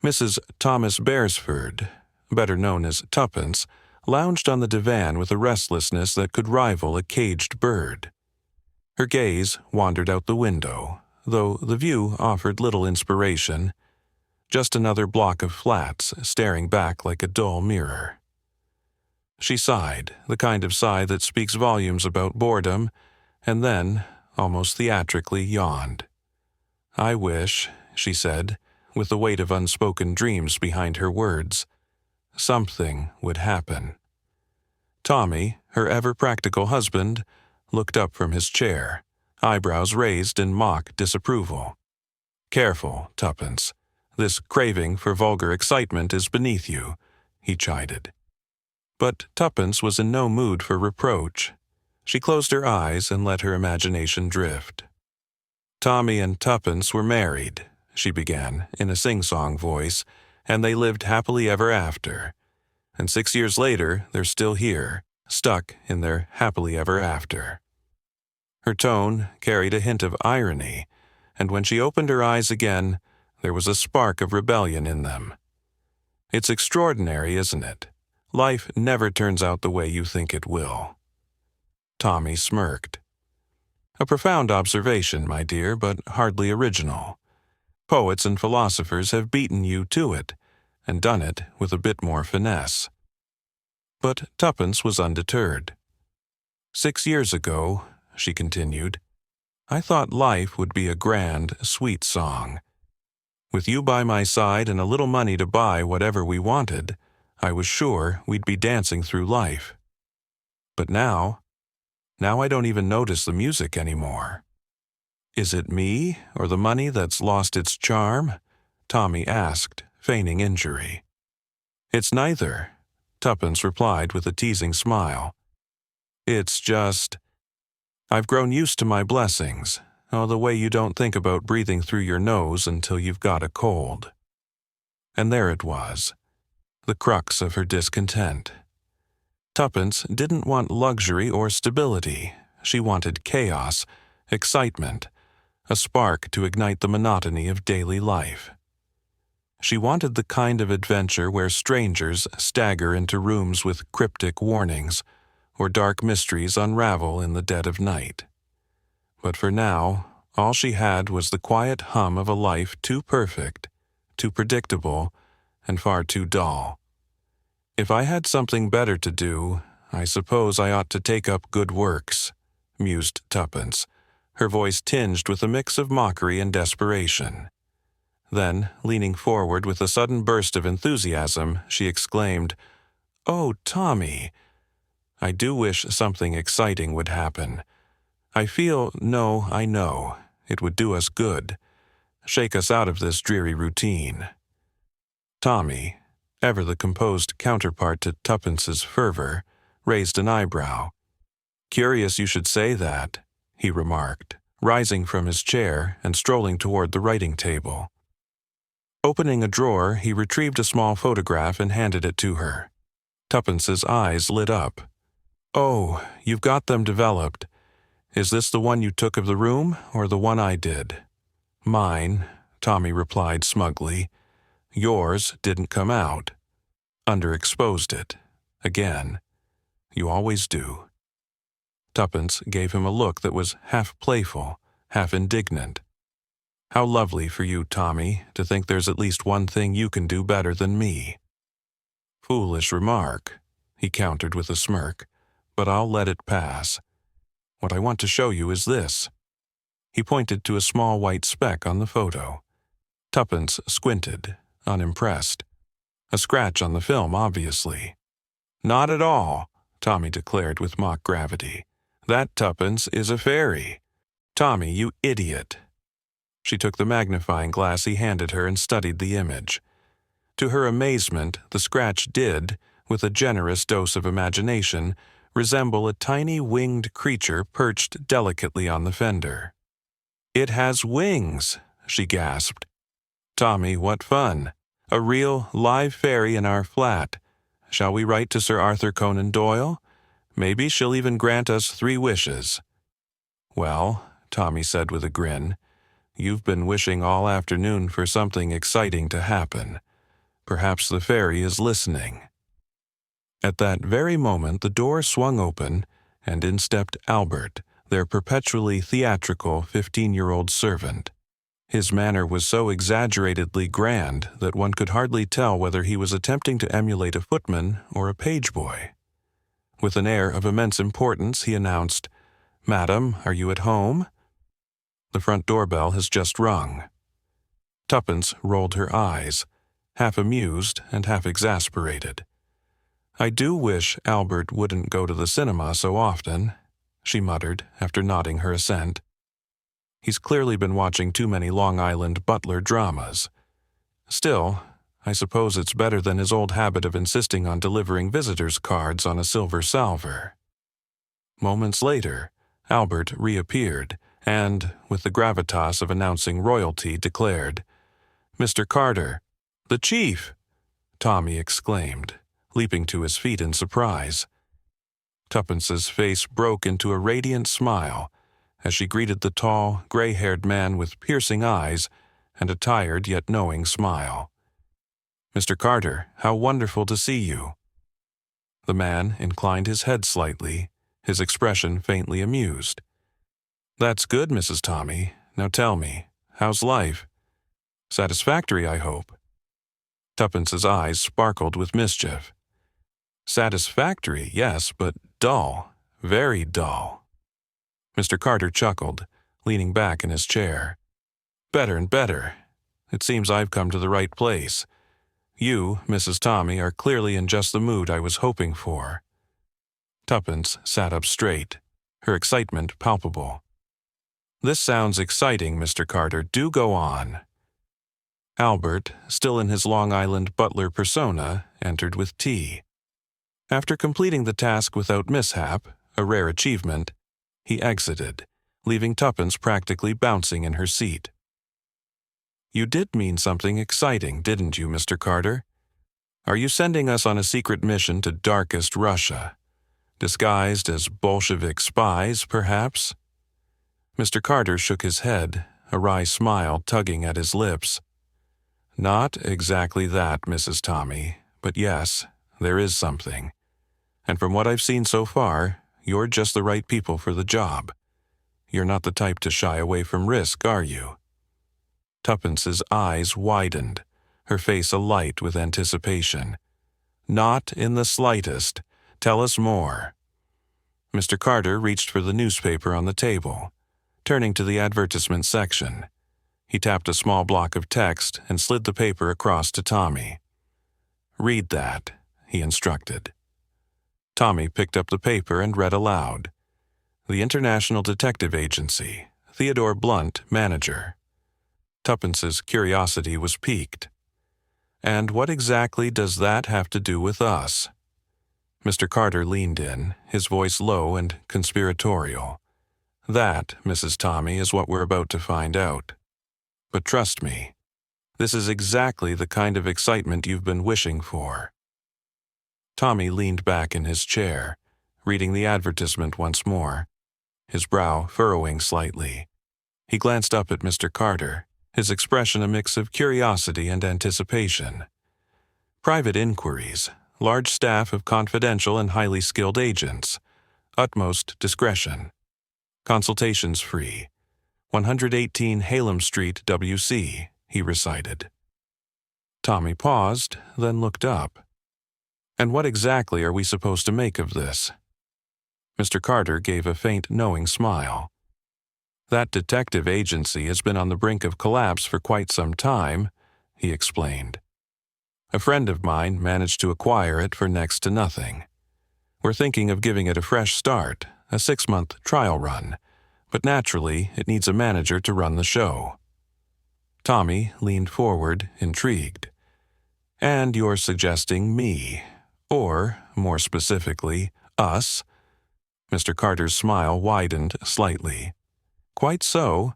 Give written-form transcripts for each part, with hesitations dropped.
Mrs. Thomas Beresford, better known as Tuppence, lounged on the divan with a restlessness that could rival a caged bird. Her gaze wandered out the window, though the view offered little inspiration, just another block of flats staring back like a dull mirror. She sighed, the kind of sigh that speaks volumes about boredom, and then, almost theatrically, yawned. "I wish," she said, with the weight of unspoken dreams behind her words, "something would happen." Tommy, her ever-practical husband, looked up from his chair, eyebrows raised in mock disapproval. "Careful, Tuppence. This craving for vulgar excitement is beneath you," he chided. But Tuppence was in no mood for reproach. She closed her eyes and let her imagination drift. "Tommy and Tuppence were married," she began, in a sing-song voice, "and they lived happily ever after. And 6 years later, they're still here, stuck in their happily ever after." Her tone carried a hint of irony, and when she opened her eyes again, there was a spark of rebellion in them. "It's extraordinary, isn't it? Life never turns out the way you think it will." Tommy smirked. "A profound observation, my dear, but hardly original. Poets and philosophers have beaten you to it, and done it with a bit more finesse." But Tuppence was undeterred. "6 years ago," she continued, "I thought life would be a grand, sweet song. With you by my side and a little money to buy whatever we wanted, I was sure we'd be dancing through life. But now I don't even notice the music anymore." "Is it me, or the money that's lost its charm?" Tommy asked, feigning injury. "It's neither," Tuppence replied with a teasing smile. "It's just, I've grown used to my blessings, the way you don't think about breathing through your nose until you've got a cold." And there it was, the crux of her discontent. Tuppence didn't want luxury or stability. She wanted chaos, excitement, a spark to ignite the monotony of daily life. She wanted the kind of adventure where strangers stagger into rooms with cryptic warnings, or dark mysteries unravel in the dead of night. But for now, all she had was the quiet hum of a life too perfect, too predictable, and far too dull. "If I had something better to do, I suppose I ought to take up good works," mused Tuppence, her voice tinged with a mix of mockery and desperation. Then, leaning forward with a sudden burst of enthusiasm, she exclaimed, "Oh, Tommy! I do wish something exciting would happen. I know, it would do us good, shake us out of this dreary routine." Tommy, ever the composed counterpart to Tuppence's fervor, raised an eyebrow. "Curious you should say that," he remarked, rising from his chair and strolling toward the writing table. Opening a drawer, he retrieved a small photograph and handed it to her. Tuppence's eyes lit up. "Oh, you've got them developed. Is this the one you took of the room, or the one I did?" "Mine," Tommy replied smugly. "Yours didn't come out. Underexposed it. Again. You always do." Tuppence gave him a look that was half playful, half indignant. "How lovely for you, Tommy, to think there's at least one thing you can do better than me." "Foolish remark," he countered with a smirk, "but I'll let it pass. What I want to show you is this." He pointed to a small white speck on the photo. Tuppence squinted, unimpressed. "A scratch on the film, obviously." "Not at all," Tommy declared with mock gravity. "That, Tuppence, is a fairy. Tommy, you idiot." She took the magnifying glass he handed her and studied the image. To her amazement, the scratch did, with a generous dose of imagination, resemble a tiny winged creature perched delicately on the fender. "It has wings," she gasped. "Tommy, what fun. A real, live fairy in our flat. Shall we write to Sir Arthur Conan Doyle? Maybe she'll even grant us 3 wishes." "Well," Tommy said with a grin, "you've been wishing all afternoon for something exciting to happen. Perhaps the fairy is listening. At that very moment, the door swung open, and in stepped Albert, their perpetually theatrical 15-year-old servant. His manner was so exaggeratedly grand that one could hardly tell whether he was attempting to emulate a footman or a page boy. With an air of immense importance, he announced, "Madam, are you at home? The front doorbell has just rung." Tuppence rolled her eyes, half amused and half exasperated. "I do wish Albert wouldn't go to the cinema so often," she muttered after nodding her assent. "He's clearly been watching too many Long Island butler dramas. Still, I suppose it's better than his old habit of insisting on delivering visitors' cards on a silver salver." Moments later, Albert reappeared and, with the gravitas of announcing royalty, declared, "Mr. Carter." "The chief!" Tommy exclaimed, leaping to his feet in surprise. Tuppence's face broke into a radiant smile as she greeted the tall, gray-haired man with piercing eyes and a tired yet knowing smile. "Mr. Carter, how wonderful to see you." The man inclined his head slightly, his expression faintly amused. "That's good, Mrs. Tommy. Now tell me, how's life? Satisfactory, I hope." Tuppence's eyes sparkled with mischief. "Satisfactory, yes, but dull, very dull." Mr. Carter chuckled, leaning back in his chair. "Better and better. It seems I've come to the right place. You, Mrs. Tommy, are clearly in just the mood I was hoping for." Tuppence sat up straight, her excitement palpable. "This sounds exciting, Mr. Carter. Do go on." Albert, still in his Long Island butler persona, entered with tea. After completing the task without mishap, a rare achievement, he exited, leaving Tuppence practically bouncing in her seat. "You did mean something exciting, didn't you, Mr. Carter? Are you sending us on a secret mission to darkest Russia? Disguised as Bolshevik spies, perhaps?" Mr. Carter shook his head, a wry smile tugging at his lips. "Not exactly that, Mrs. Tommy, but yes, there is something. And from what I've seen so far, you're just the right people for the job. You're not the type to shy away from risk, are you?" Tuppence's eyes widened, her face alight with anticipation. "Not in the slightest. Tell us more." Mr. Carter reached for the newspaper on the table, turning to the advertisement section. He tapped a small block of text and slid the paper across to Tommy. "Read that," he instructed. Tommy picked up the paper and read aloud. "The International Detective Agency, Theodore Blunt, manager." Tuppence's curiosity was piqued. "And what exactly does that have to do with us?" Mr. Carter leaned in, his voice low and conspiratorial. "That, Mrs. Tommy, is what we're about to find out. But trust me, this is exactly the kind of excitement you've been wishing for." Tommy leaned back in his chair, reading the advertisement once more, his brow furrowing slightly. He glanced up at Mr. Carter, his expression a mix of curiosity and anticipation. "Private inquiries, large staff of confidential and highly skilled agents, utmost discretion. Consultations free. 118 Halem Street, W.C., he recited. Tommy paused, then looked up. "And what exactly are we supposed to make of this?" Mr. Carter gave a faint knowing smile. "That detective agency has been on the brink of collapse for quite some time," he explained. "A friend of mine managed to acquire it for next to nothing. We're thinking of giving it a fresh start, a 6-month trial run, but naturally it needs a manager to run the show." Tommy leaned forward, intrigued. "And you're suggesting me, or, more specifically, us?" Mr. Carter's smile widened slightly. "Quite so,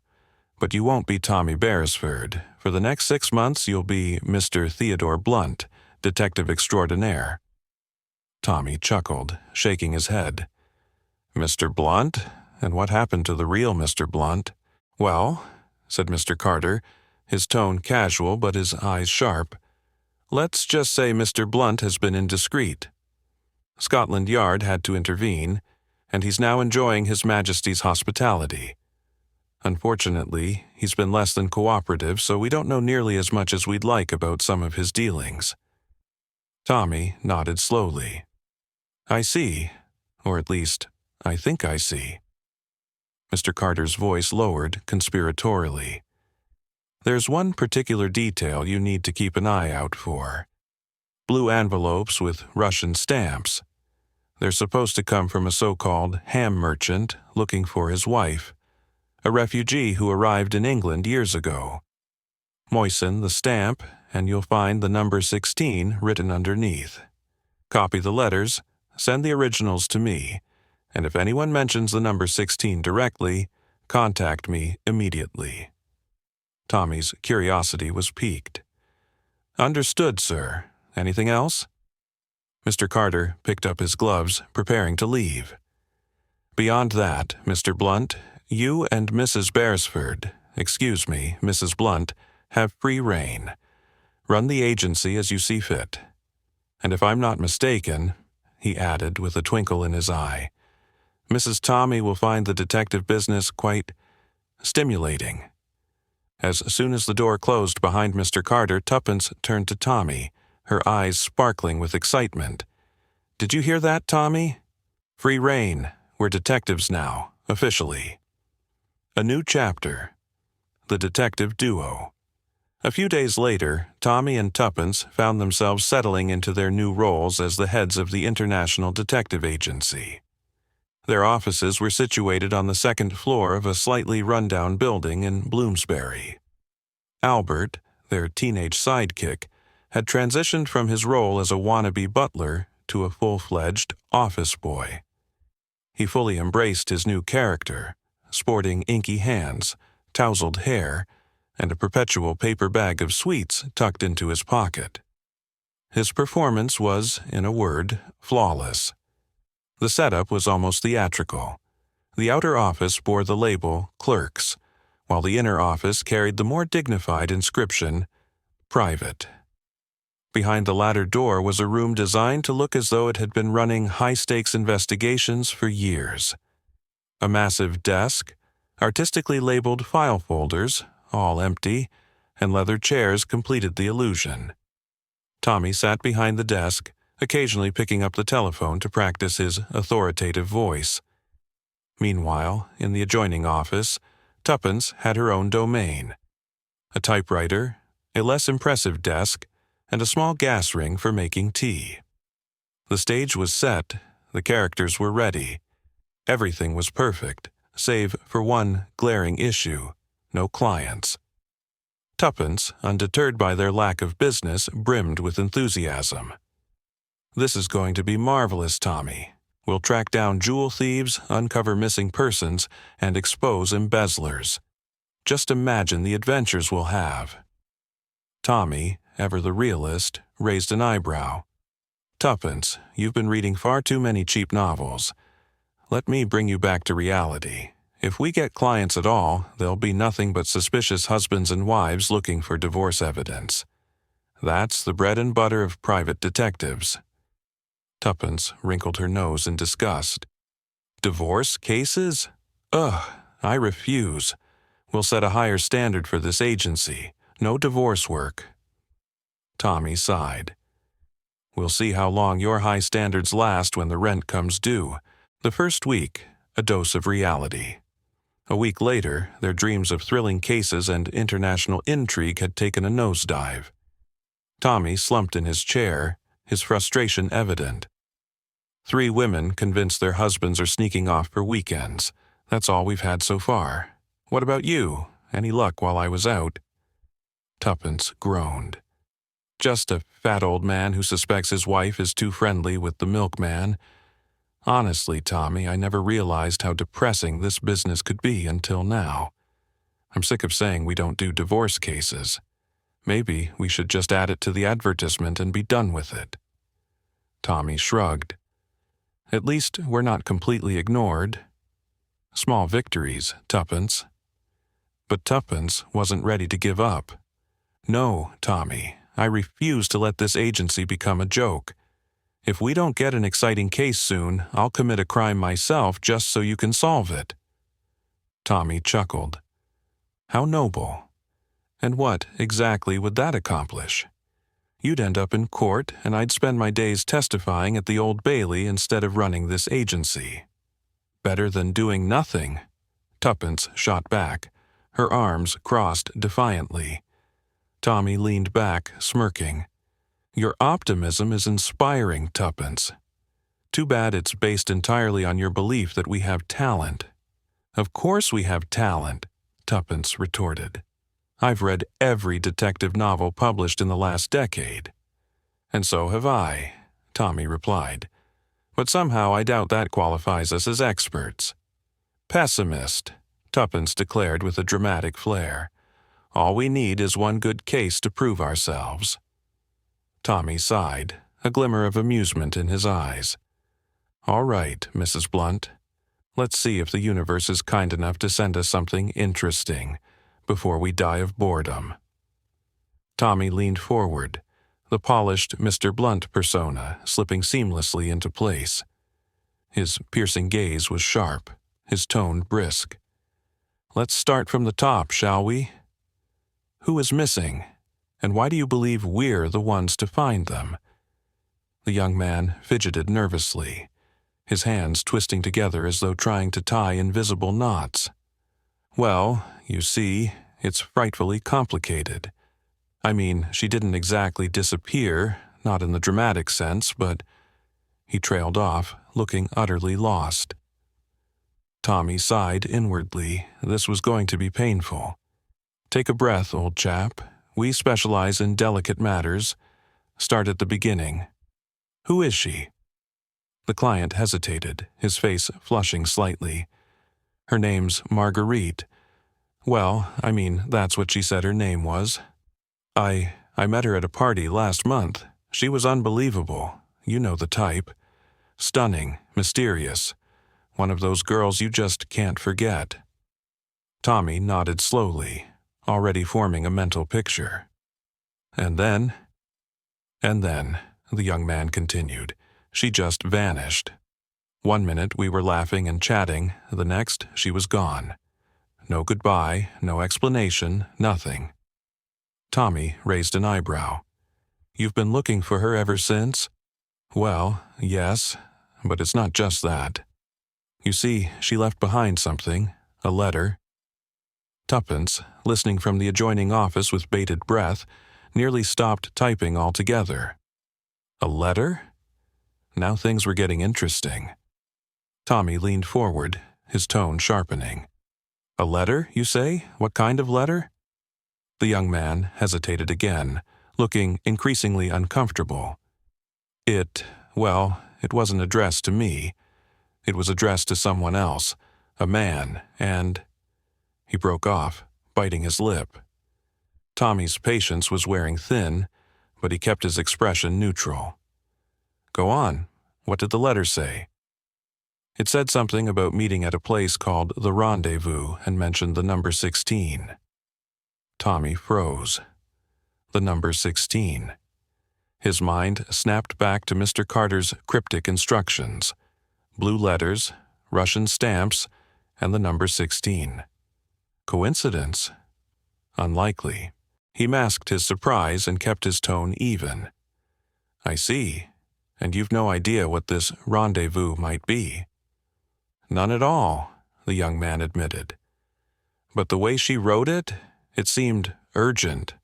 but you won't be Tommy Beresford. For the next 6 months you'll be Mr. Theodore Blunt, detective extraordinaire." Tommy chuckled, shaking his head. "Mr. Blunt? And what happened to the real Mr. Blunt?" "Well," said Mr. Carter, his tone casual but his eyes sharp, Let's just say Mr. Blunt has been indiscreet. Scotland Yard had to intervene, and he's now enjoying His Majesty's hospitality. Unfortunately, he's been less than cooperative, so we don't know nearly as much as we'd like about some of his dealings. Tommy nodded slowly. I see, or at least, I think I see. Mr. Carter's voice lowered conspiratorially. There's one particular detail you need to keep an eye out for. Blue envelopes with Russian stamps. They're supposed to come from a so-called ham merchant looking for his wife, a refugee who arrived in England years ago. Moisten the stamp, and you'll find the number 16 written underneath. Copy the letters, send the originals to me, and if anyone mentions the number 16 directly, contact me immediately. Tommy's curiosity was piqued. Understood, sir. Anything else? Mr. Carter picked up his gloves, preparing to leave. Beyond that, Mr. Blunt, you and Mrs. Beresford, Mrs. Blunt, have free rein. Run the agency as you see fit. And if I'm not mistaken, he added with a twinkle in his eye, Mrs. Tommy will find the detective business quite stimulating. As soon as the door closed behind Mr. Carter, Tuppence turned to Tommy, her eyes sparkling with excitement. Did you hear that, Tommy? Free rein. We're detectives now, officially. A new chapter. The detective duo. A few days later, Tommy and Tuppence found themselves settling into their new roles as the heads of the International Detective Agency. Their offices were situated on the second floor of a slightly run-down building in Bloomsbury. Albert, their teenage sidekick, had transitioned from his role as a wannabe butler to a full-fledged office boy. He fully embraced his new character, sporting inky hands, tousled hair, and a perpetual paper bag of sweets tucked into his pocket. His performance was, in a word, flawless. The setup was almost theatrical. The outer office bore the label Clerks, while the inner office carried the more dignified inscription Private. Behind the latter door was a room designed to look as though it had been running high-stakes investigations for years. A massive desk, artistically labeled file folders, all empty, and leather chairs completed the illusion. Tommy sat behind the desk, occasionally picking up the telephone to practice his authoritative voice. Meanwhile, in the adjoining office, Tuppence had her own domain. A typewriter, a less impressive desk, and a small gas ring for making tea. The stage was set, the characters were ready. Everything was perfect, save for one glaring issue: no clients. Tuppence, undeterred by their lack of business, brimmed with enthusiasm. This is going to be marvelous, Tommy. We'll track down jewel thieves, uncover missing persons, and expose embezzlers. Just imagine the adventures we'll have. Tommy, ever the realist, raised an eyebrow. Tuppence, you've been reading far too many cheap novels. Let me bring you back to reality. If we get clients at all, there'll be nothing but suspicious husbands and wives looking for divorce evidence. That's the bread and butter of private detectives. Tuppence wrinkled her nose in disgust. Divorce cases? Ugh, I refuse. We'll set a higher standard for this agency. No divorce work. Tommy sighed. We'll see how long your high standards last when the rent comes due. The first week, a dose of reality. A week later, their dreams of thrilling cases and international intrigue had taken a nosedive. Tommy slumped in his chair, his frustration evident. 3 women convinced their husbands are sneaking off for weekends. That's all we've had so far. What about you? Any luck while I was out? Tuppence groaned. Just a fat old man who suspects his wife is too friendly with the milkman. Honestly, Tommy, I never realized how depressing this business could be until now. I'm sick of saying we don't do divorce cases. Maybe we should just add it to the advertisement and be done with it. Tommy shrugged. At least we're not completely ignored. Small victories, Tuppence. But Tuppence wasn't ready to give up. No, Tommy, I refuse to let this agency become a joke. If we don't get an exciting case soon, I'll commit a crime myself just so you can solve it." Tommy chuckled. "How noble. And what, exactly, would that accomplish? You'd end up in court, and I'd spend my days testifying at the Old Bailey instead of running this agency." "Better than doing nothing," Tuppence shot back, her arms crossed defiantly. Tommy leaned back, smirking. "Your optimism is inspiring, Tuppence. Too bad it's based entirely on your belief that we have talent." "Of course we have talent," Tuppence retorted. "I've read every detective novel published in the last decade." "And so have I," Tommy replied. "But somehow I doubt that qualifies us as experts." "Pessimist," Tuppence declared with a dramatic flair. "All we need is one good case to prove ourselves." Tommy sighed, a glimmer of amusement in his eyes. "All right, Mrs. Blunt. Let's see if the universe is kind enough to send us something interesting before we die of boredom." Tommy leaned forward, the polished Mr. Blunt persona slipping seamlessly into place. His piercing gaze was sharp, his tone brisk. "Let's start from the top, shall we? Who is missing, and why do you believe we're the ones to find them?" The young man fidgeted nervously, his hands twisting together as though trying to tie invisible knots. "Well, you see, it's frightfully complicated. I mean, she didn't exactly disappear, not in the dramatic sense, but—" He trailed off, looking utterly lost. Tommy sighed inwardly. This was going to be painful. "Take a breath, old chap. We specialize in delicate matters. Start at the beginning. Who is she?" The client hesitated, his face flushing slightly. "Her name's Marguerite. Well, I mean, that's what she said her name was. I met her at a party last month. She was unbelievable. You know the type. Stunning, mysterious. One of those girls you just can't forget." Tommy nodded slowly, already forming a mental picture. "And then?" "And then," the young man continued, "she just vanished. One minute we were laughing and chatting, the next she was gone. No goodbye, no explanation, nothing." Tommy raised an eyebrow. "You've been looking for her ever since?" "Well, yes, but it's not just that. You see, she left behind something, a letter." Tuppence, listening from the adjoining office with bated breath, nearly stopped typing altogether. "A letter?" Now things were getting interesting. Tommy leaned forward, his tone sharpening. "A letter, you say? What kind of letter?" The young man hesitated again, looking increasingly uncomfortable. Well, it wasn't addressed to me. It was addressed to someone else, a man, and—" He broke off, biting his lip. Tommy's patience was wearing thin, but he kept his expression neutral. "Go on. What did the letter say?" "It said something about meeting at a place called The Rendezvous and mentioned the number 16. Tommy froze. The number 16. His mind snapped back to Mr. Carter's cryptic instructions. Blue letters, Russian stamps, and the number 16. Coincidence? Unlikely. He masked his surprise and kept his tone even. "I see. And you've no idea what this rendezvous might be?" "None at all," the young man admitted. "But the way she wrote it, it seemed urgent,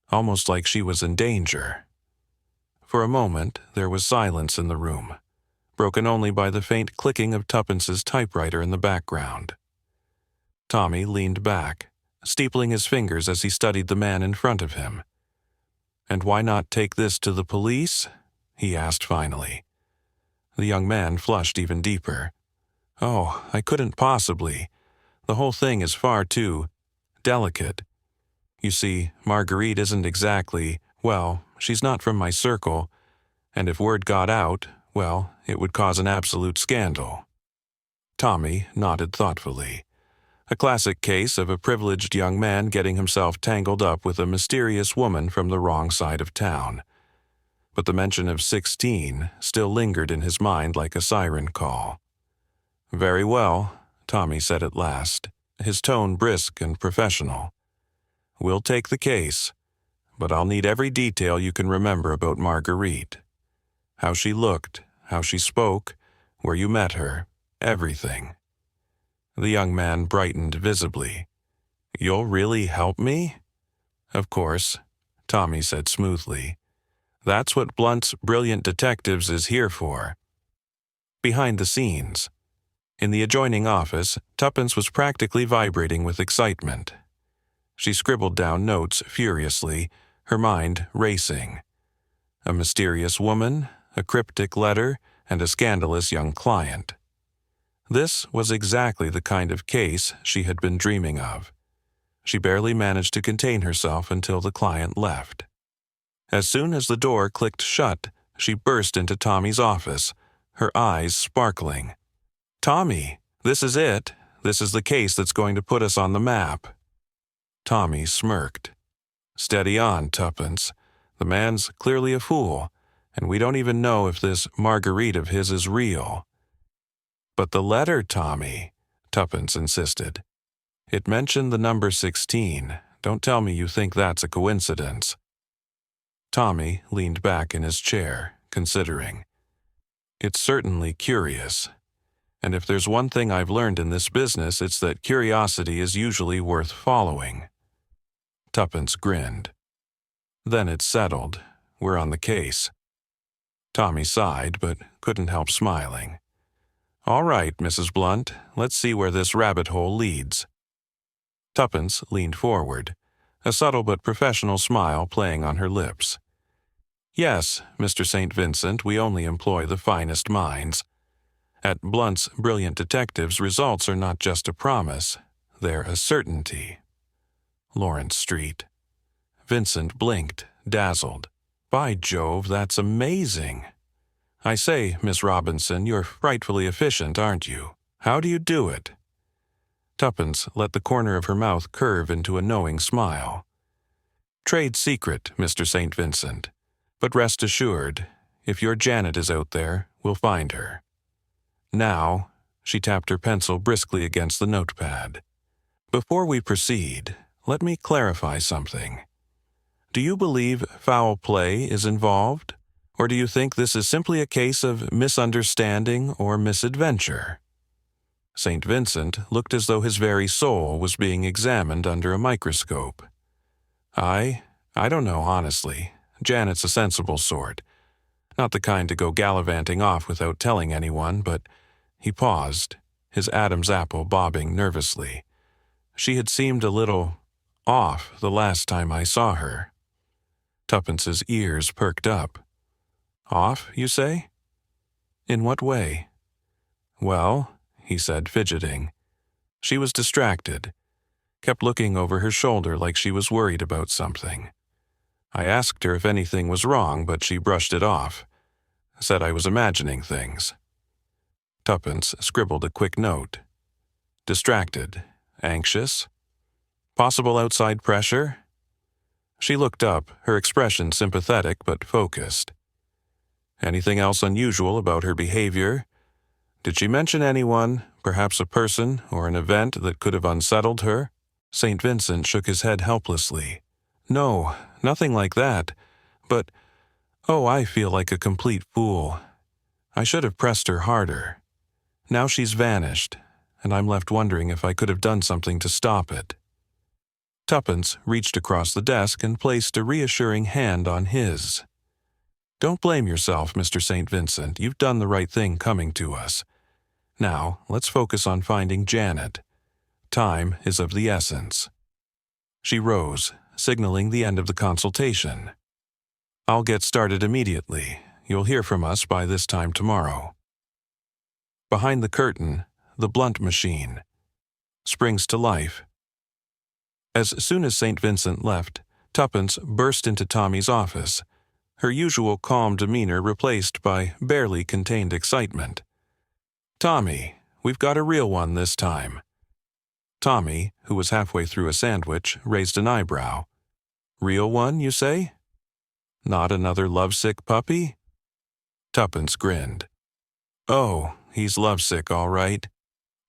almost like she was in danger." For a moment, there was silence in the room, broken only by the faint clicking of Tuppence's typewriter in the background. Tommy leaned back, steepling his fingers as he studied the man in front of him. "And why not take this to the police?" he asked finally. The young man flushed even deeper. "Oh, I couldn't possibly. The whole thing is far too delicate. You see, Marguerite isn't exactly, well, she's not from my circle, and if word got out, well, it would cause an absolute scandal." Tommy nodded thoughtfully. A classic case of a privileged young man getting himself tangled up with a mysterious woman from the wrong side of town. But the mention of 16 still lingered in his mind like a siren call. "Very well," Tommy said at last, his tone brisk and professional. "We'll take the case, but I'll need every detail you can remember about Marguerite. How she looked, how she spoke, where you met her, everything." The young man brightened visibly. "You'll really help me?" "Of course," Tommy said smoothly. "That's what Blunt's Brilliant Detectives is here for." Behind the scenes, in the adjoining office, Tuppence was practically vibrating with excitement. She scribbled down notes furiously, her mind racing. A mysterious woman, a cryptic letter, and a scandalous young client. This was exactly the kind of case she had been dreaming of. She barely managed to contain herself until the client left. As soon as the door clicked shut, she burst into Tommy's office, her eyes sparkling. "Tommy, this is it. This is the case that's going to put us on the map." Tommy smirked. "Steady on, Tuppence. The man's clearly a fool, and we don't even know if this Marguerite of his is real." "But the letter, Tommy," Tuppence insisted. "It mentioned the number 16. Don't tell me you think that's a coincidence." Tommy leaned back in his chair, considering. "It's certainly curious. And if there's one thing I've learned in this business, it's that curiosity is usually worth following." Tuppence grinned. "Then it's settled. We're on the case." Tommy sighed, but couldn't help smiling. "All right, Mrs. Blunt, let's see where this rabbit hole leads." Tuppence leaned forward, a subtle but professional smile playing on her lips. "Yes, Mr. St. Vincent, we only employ the finest minds. At Blunt's Brilliant Detectives, results are not just a promise, they're a certainty." Lawrence Street. Vincent blinked, dazzled. "By Jove, that's amazing. I say, Miss Robinson, you're frightfully efficient, aren't you? How do you do it?" Tuppence let the corner of her mouth curve into a knowing smile. "Trade secret, Mr. St. Vincent. But rest assured, if your Janet is out there, we'll find her. Now," she tapped her pencil briskly against the notepad. "Before we proceed, let me clarify something. Do you believe foul play is involved? Or do you think this is simply a case of misunderstanding or misadventure?" St. Vincent looked as though his very soul was being examined under a microscope. I don't know, honestly. Janet's a sensible sort. Not the kind to go gallivanting off without telling anyone, but..." He paused, his Adam's apple bobbing nervously. "She had seemed a little off the last time I saw her." Tuppence's ears perked up. "Off, you say? In what way?" "Well," he said, fidgeting. "She was distracted. Kept looking over her shoulder like she was worried about something. I asked her if anything was wrong, but she brushed it off. Said I was imagining things." Tuppence scribbled a quick note. "Distracted. Anxious? Possible outside pressure?" She looked up, her expression sympathetic but focused. "Anything else unusual about her behavior? Did she mention anyone, perhaps a person or an event that could have unsettled her?" St. Vincent shook his head helplessly. "No, nothing like that. But, oh, I feel like a complete fool. I should have pressed her harder. Now she's vanished, and I'm left wondering if I could have done something to stop it." Tuppence reached across the desk and placed a reassuring hand on his. "Don't blame yourself, Mr. St. Vincent. You've done the right thing coming to us. Now, let's focus on finding Janet. Time is of the essence." She rose, signaling the end of the consultation. "I'll get started immediately. You'll hear from us by this time tomorrow." Behind the curtain, the Blunt machine springs to life. As soon as St. Vincent left, Tuppence burst into Tommy's office, her usual calm demeanor replaced by barely contained excitement. "Tommy, we've got a real one this time." Tommy, who was halfway through a sandwich, raised an eyebrow. Real one, you say? Not another lovesick puppy? Tuppence grinned. Oh, he's lovesick, all right.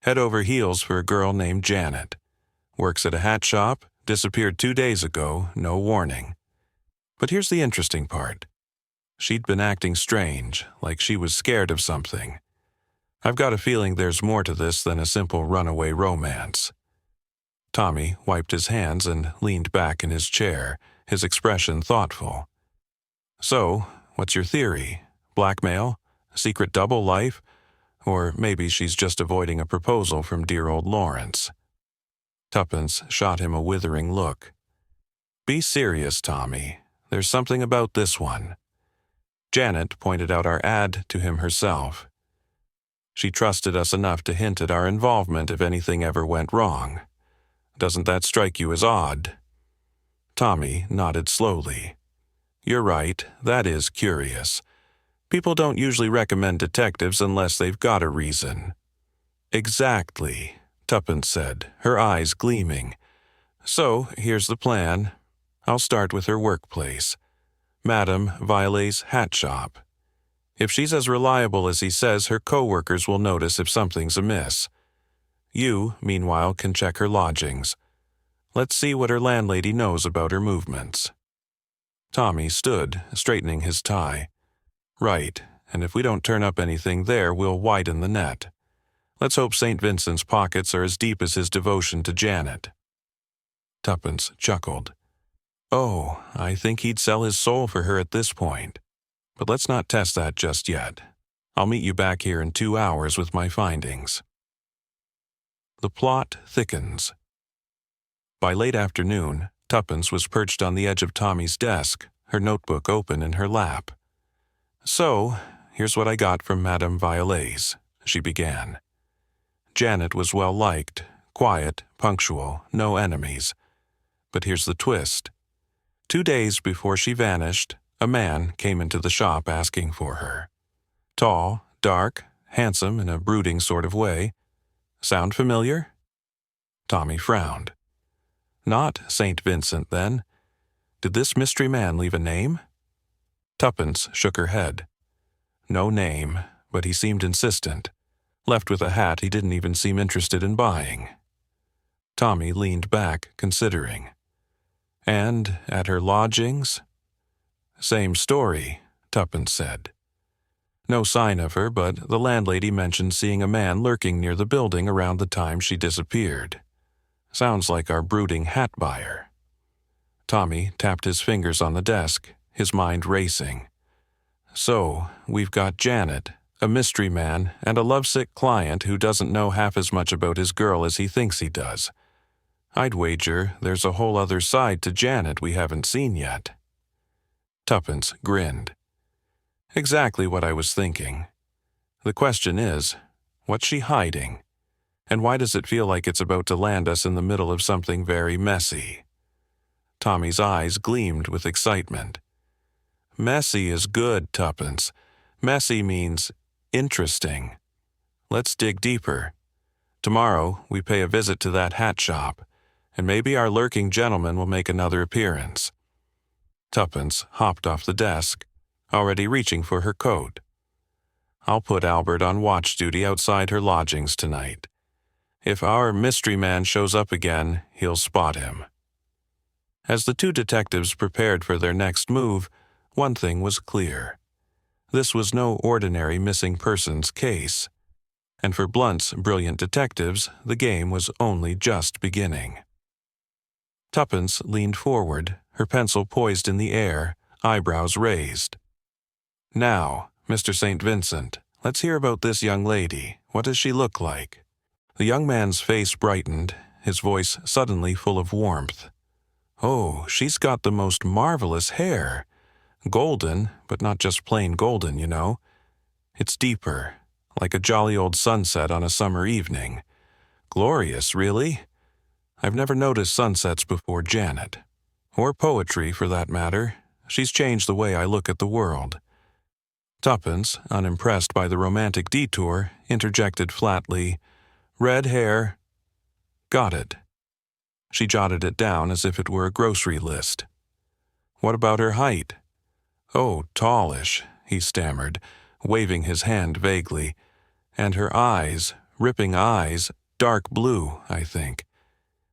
Head over heels for a girl named Janet. Works at a hat shop, disappeared 2 days ago, no warning. But here's the interesting part. She'd been acting strange, like she was scared of something. I've got a feeling there's more to this than a simple runaway romance. Tommy wiped his hands and leaned back in his chair, his expression thoughtful. So, what's your theory? Blackmail? Secret double life? Or maybe she's just avoiding a proposal from dear old Lawrence. Tuppence shot him a withering look. Be serious, Tommy. There's something about this one. Janet pointed out our ad to him herself. She trusted us enough to hint at our involvement if anything ever went wrong. Doesn't that strike you as odd? Tommy nodded slowly. You're right, that is curious. People don't usually recommend detectives unless they've got a reason. Exactly, Tuppence said, her eyes gleaming. So, here's the plan. I'll start with her workplace. Madame Violet's hat shop. If she's as reliable as he says, her co-workers will notice if something's amiss. You, meanwhile, can check her lodgings. Let's see what her landlady knows about her movements. Tommy stood, straightening his tie. Right, and if we don't turn up anything there, we'll widen the net. Let's hope St. Vincent's pockets are as deep as his devotion to Janet. Tuppence chuckled. Oh, I think he'd sell his soul for her at this point. But let's not test that just yet. I'll meet you back here in 2 hours with my findings. The plot thickens. By late afternoon, Tuppence was perched on the edge of Tommy's desk, her notebook open in her lap. So, here's what I got from Madame Violet's, she began. Janet was well liked, quiet, punctual, no enemies. But here's the twist. 2 days before she vanished, a man came into the shop asking for her. Tall, dark, handsome in a brooding sort of way. Sound familiar? Tommy frowned. Not St. Vincent, then. Did this mystery man leave a name? Tuppence shook her head. No name, but he seemed insistent. Left with a hat he didn't even seem interested in buying. Tommy leaned back, considering. And at her lodgings? Same story, Tuppence said. No sign of her, but the landlady mentioned seeing a man lurking near the building around the time she disappeared. Sounds like our brooding hat buyer. Tommy tapped his fingers on the desk, his mind racing. So, we've got Janet, a mystery man, and a lovesick client who doesn't know half as much about his girl as he thinks he does. I'd wager there's a whole other side to Janet we haven't seen yet. Tuppence grinned. Exactly what I was thinking. The question is, what's she hiding? And why does it feel like it's about to land us in the middle of something very messy? Tommy's eyes gleamed with excitement. Messy is good, Tuppence. Messy means interesting. Let's dig deeper. Tomorrow, we pay a visit to that hat shop, and maybe our lurking gentleman will make another appearance. Tuppence hopped off the desk, already reaching for her coat. I'll put Albert on watch duty outside her lodgings tonight. If our mystery man shows up again, he'll spot him. As the two detectives prepared for their next move, one thing was clear. This was no ordinary missing persons case, and for Blunt's brilliant detectives, the game was only just beginning. Tuppence leaned forward, her pencil poised in the air, eyebrows raised. Now, Mr. St. Vincent, let's hear about this young lady. What does she look like? The young man's face brightened, his voice suddenly full of warmth. Oh, she's got the most marvelous hair. Golden, but not just plain golden, you know. It's deeper, like a jolly old sunset on a summer evening. Glorious, really. I've never noticed sunsets before Janet. Or poetry, for that matter. She's changed the way I look at the world. Tuppence, unimpressed by the romantic detour, interjected flatly, Red hair. Got it. She jotted it down as if it were a grocery list. What about her height? Oh, tallish, he stammered, waving his hand vaguely. And her eyes, ripping eyes, dark blue, I think.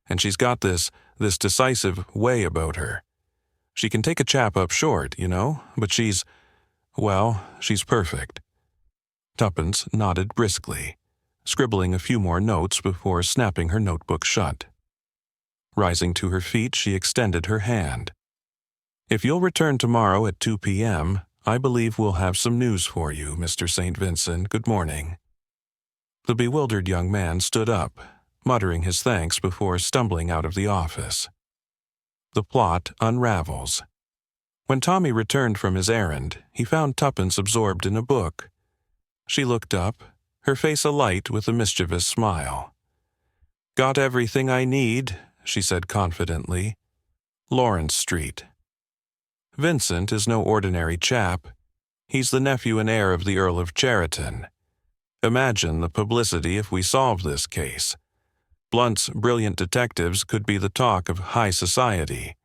And she's got this decisive way about her. She can take a chap up short, you know, but she's perfect. Tuppence nodded briskly, scribbling a few more notes before snapping her notebook shut. Rising to her feet, she extended her hand. If you'll return tomorrow at 2 p.m., I believe we'll have some news for you, Mr. St. Vincent. Good morning. The bewildered young man stood up, muttering his thanks before stumbling out of the office. The plot unravels. When Tommy returned from his errand, he found Tuppence absorbed in a book. She looked up, her face alight with a mischievous smile. Got everything I need, she said confidently. Lawrence Street. Vincent is no ordinary chap. He's the nephew and heir of the Earl of Cheriton. Imagine the publicity if we solve this case. Blunt's brilliant detectives could be the talk of high society.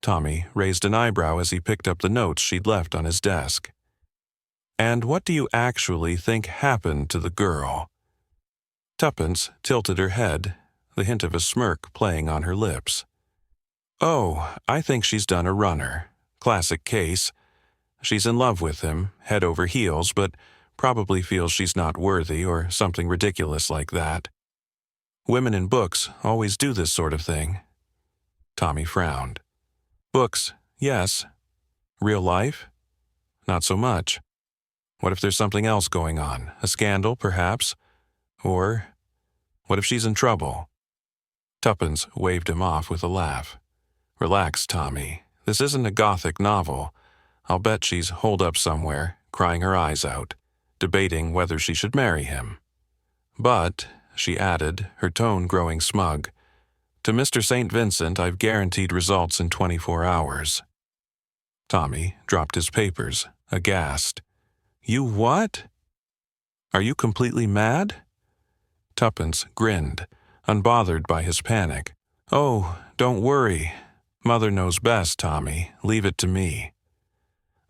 Tommy raised an eyebrow as he picked up the notes she'd left on his desk. And what do you actually think happened to the girl? Tuppence tilted her head, the hint of a smirk playing on her lips. Oh, I think she's done a runner. Classic case. She's in love with him, head over heels, but probably feels she's not worthy or something ridiculous like that. Women in books always do this sort of thing. Tommy frowned. Books, yes. Real life? Not so much. What if there's something else going on? A scandal, perhaps? Or what if she's in trouble? Tuppence waved him off with a laugh. Relax, Tommy. This isn't a gothic novel. I'll bet she's holed up somewhere, crying her eyes out, debating whether she should marry him. But, she added, her tone growing smug, to Mr. St. Vincent I've guaranteed results in 24 hours. Tommy dropped his papers, aghast. You what? Are you completely mad? Tuppence grinned, unbothered by his panic. Oh, don't worry. Mother knows best, Tommy. Leave it to me.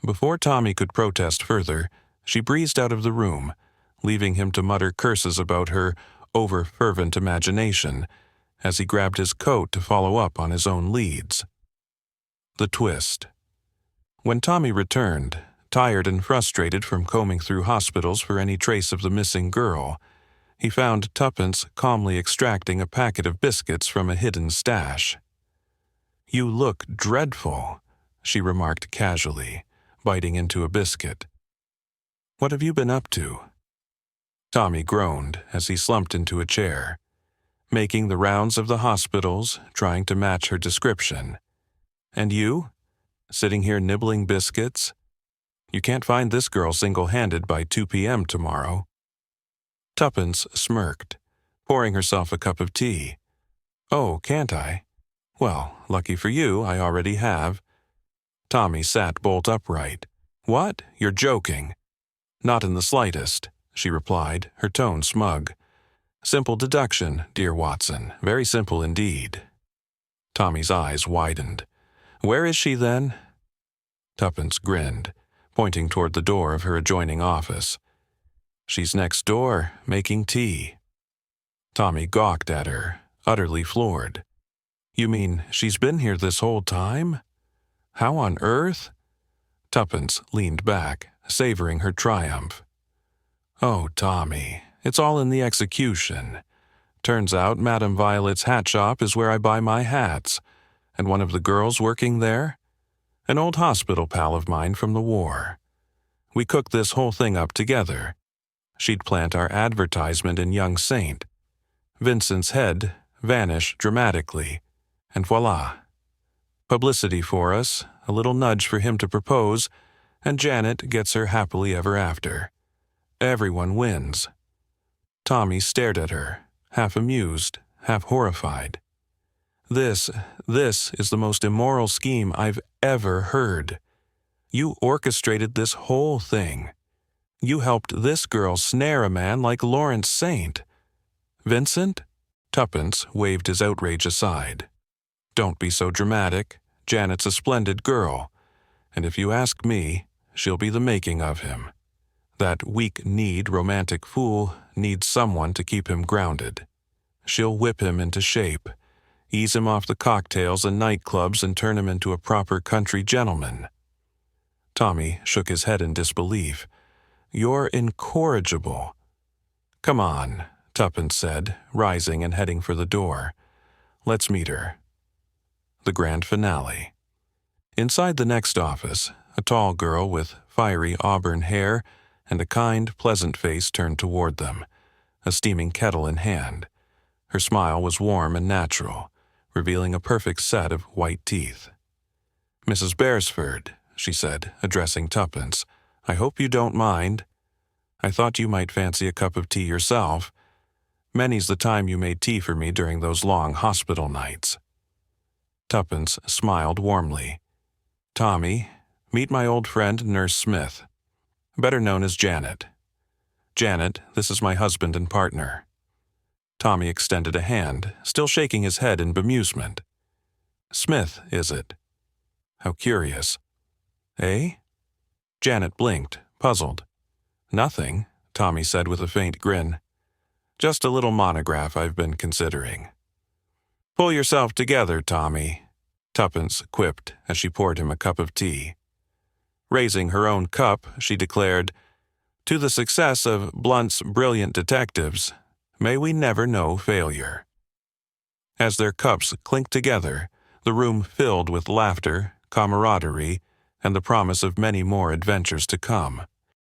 Before Tommy could protest further, she breezed out of the room, leaving him to mutter curses about her over-fervent imagination as he grabbed his coat to follow up on his own leads. The twist. When Tommy returned, tired and frustrated from combing through hospitals for any trace of the missing girl, he found Tuppence calmly extracting a packet of biscuits from a hidden stash. You look dreadful, she remarked casually, biting into a biscuit. What have you been up to? Tommy groaned as he slumped into a chair, making the rounds of the hospitals, trying to match her description. And you? Sitting here nibbling biscuits? You can't find this girl single-handed by 2 p.m. tomorrow. Tuppence smirked, pouring herself a cup of tea. Oh, can't I? Well, lucky for you, I already have. Tommy sat bolt upright. What? You're joking. Not in the slightest, she replied, her tone smug. Simple deduction, dear Watson, very simple indeed. Tommy's eyes widened. Where is she, then? Tuppence grinned, pointing toward the door of her adjoining office. She's next door, making tea. Tommy gawked at her, utterly floored. You mean she's been here this whole time? How on earth? Tuppence leaned back, savoring her triumph. Oh, Tommy, it's all in the execution. Turns out Madame Violet's hat shop is where I buy my hats, and one of the girls working there? An old hospital pal of mine from the war. We cooked this whole thing up together. She'd plant our advertisement in Young Saint. Vincent's head vanished dramatically, and voila. Publicity for us, a little nudge for him to propose, and Janet gets her happily ever after. Everyone wins. Tommy stared at her, half amused, half horrified. This is the most immoral scheme I've ever heard. You orchestrated this whole thing. You helped this girl snare a man like Lawrence Saint. Vincent? Tuppence waved his outrage aside. "Don't be so dramatic. Janet's a splendid girl, and if you ask me, she'll be the making of him. That weak-kneed romantic fool needs someone to keep him grounded. She'll whip him into shape, ease him off the cocktails and nightclubs and turn him into a proper country gentleman." Tommy shook his head in disbelief. "You're incorrigible." "Come on," Tuppence said, rising and heading for the door. "Let's meet her." The grand finale. Inside the next office, a tall girl with fiery auburn hair and a kind, pleasant face turned toward them, a steaming kettle in hand. Her smile was warm and natural, revealing a perfect set of white teeth. "Mrs. Beresford," she said, addressing Tuppence, "I hope you don't mind. I thought you might fancy a cup of tea yourself. Many's the time you made tea for me during those long hospital nights." Tuppence smiled warmly. "Tommy, meet my old friend Nurse Smith, better known as Janet. Janet, this is my husband and partner." Tommy extended a hand, still shaking his head in bemusement. "Smith, is it? How curious. Eh?" Janet blinked, puzzled. "Nothing," Tommy said with a faint grin. "Just a little monograph I've been considering." "Pull yourself together, Tommy," Tuppence quipped as she poured him a cup of tea. Raising her own cup, she declared, "To the success of Blunt's brilliant detectives, may we never know failure." As their cups clinked together, the room filled with laughter, camaraderie, and the promise of many more adventures to come.